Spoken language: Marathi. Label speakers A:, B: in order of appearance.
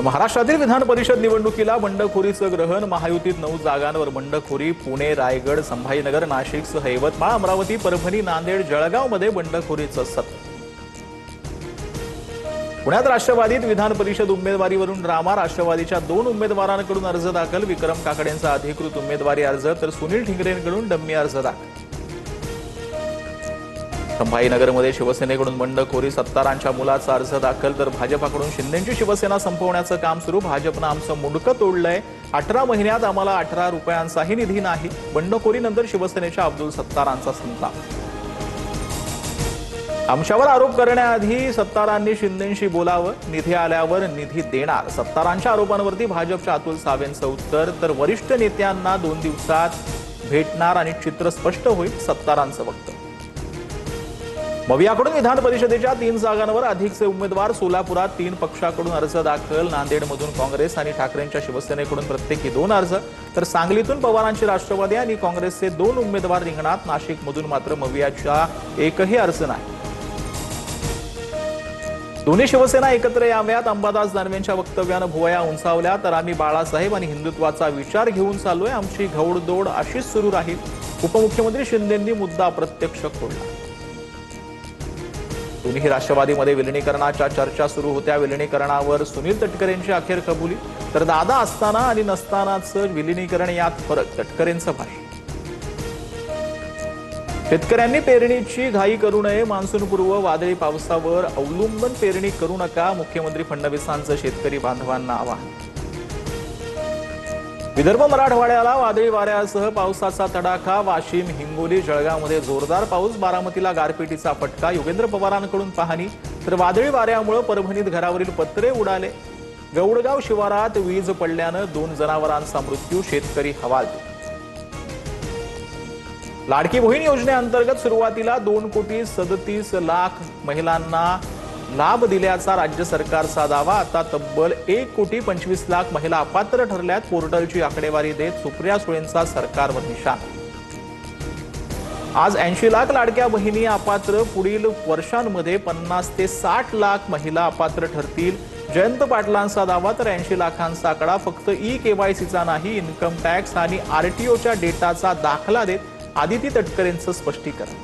A: महाराष्ट्रातील विधान परिषद निवडणुकीला बंडखोरीचं ग्रहण. महायुतीत 9 जागांवर बंडखोरी. पुणे, रायगड, संभाजीनगर, नाशिकसह यवतमाळ, अमरावती, परभणी, नांदेड, जळगावमध्ये बंडखोरीचं सत्र. पुण्यात राष्ट्रवादीत विधान परिषद उमेदवारीवरून ड्रामा. राष्ट्रवादीच्या 2 उमेदवारांकडून अर्ज दाखल. विक्रम काकडेंचा अधिकृत उमेदवारी अर्ज तर सुनील ठिंगरेंकडून डम्मी अर्ज दाखल. संभाजीनगरमध्ये शिवसेनेकडून बंडखोरी. सत्तारांच्या मुलाचा अर्ज दाखल तर भाजपाकडून शिंदेंची शिवसेना संपवण्याचं काम सुरू. भाजपनं आमचं मुंडकं तोडलंय. 18 महिन्यात आम्हाला 18 रुपयांचाही निधी नाही. बंडखोरीनंतर शिवसेनेच्या अब्दुल सत्तारांचा संताप. आमच्यावर आरोप करण्याआधी सत्तारांनी शिंदेंशी बोलावं. निधी आल्यावर निधी देणार. सत्तारांच्या आरोपांवरती भाजपच्या अतुल सावेंचं उत्तर. तर वरिष्ठ नेत्यांना 2 दिवसात भेटणार आणि चित्र स्पष्ट होईल, सत्तारांचं वक्तव्य. मवियाकडून विधान परिषदेच्या 3 जागांवर अधिकचे उमेदवार. सोलापुरात 3 पक्षाकडून अर्ज दाखल. नांदेडमधून काँग्रेस आणि ठाकरेंच्या शिवसेनेकडून प्रत्येकी 2 अर्ज तर सांगलीतून पवारांची राष्ट्रवादी आणि काँग्रेसचे 2 उमेदवार रिंगणात. नाशिकमधून मात्र मवियाचा एकही अर्ज नाही. दोन्ही शिवसेना एकत्र याव्यात. अंबादास दानवेंच्या वक्तव्यानं भुवया उंचावल्या. तर आम्ही बाळासाहेब आणि हिंदुत्वाचा विचार घेऊन चाललोय. आमची घौडदौड अशीच सुरू राहील. उपमुख्यमंत्री शिंदेंनी मुद्दा प्रत्यक्ष खोडला. दोन्ही राष्ट्रवादीमध्ये विलिनीकरणाच्या चर्चा सुरू होत्या. विलिनीकरणावर सुनील तटकरेंची अखेर कबुली. तर दादा असताना आणि नसतानाचं विलिनीकरण यात फरक. तटकरेंचं भाष्य. शेतकऱ्यांनी पेरणीची घाई करू नये. मान्सूनपूर्व वादळी पावसावर अवलंबून पेरणी करू नका. मुख्यमंत्री फडणवीसांचं शेतकरी बांधवांना आवाहन. विदर्भ मराठवाड्याला वादळी वाऱ्यासह पावसाचा तडाखा. वाशिम, हिंगोली, जळगावमध्ये जोरदार पाऊस. बारामतीला गारपिटीचा फटका. योगेंद्र पवारांकडून पाहणी. तर वादळी वाऱ्यामुळे परभणीत घरावरील पत्रे उडाले. गौडगाव शिवारात वीज पडल्यानं 2 जनावरांचा मृत्यू. शेतकरी हवालदिल. लाडकी बहीण योजनेअंतर्गत सुरुवातीला 2,37,00,000 महिलांना लाभ दिल्याचा राज्य सरकारचा दावा. आता तब्बल 1,25,00,000 महिला अपात्र ठरल्यात. पोर्टलची आकडेवारी देत सुप्रिया सुळेंचा सरकारवर निशाण. आज 80 लाख लाडक्या बहिणी अपात्र. पुढील वर्षांमध्ये 50 ते 60 लाख महिला अपात्र ठरतील. जयंत पाटलांचा दावा. तर 80 लाखांचा आकडा फक्त ई-केवायसीचा नाही, इन्कम टॅक्स आणि आरटीओच्या डेटाचा दाखला देत आदिती तटकरेंचं स्पष्टीकरण.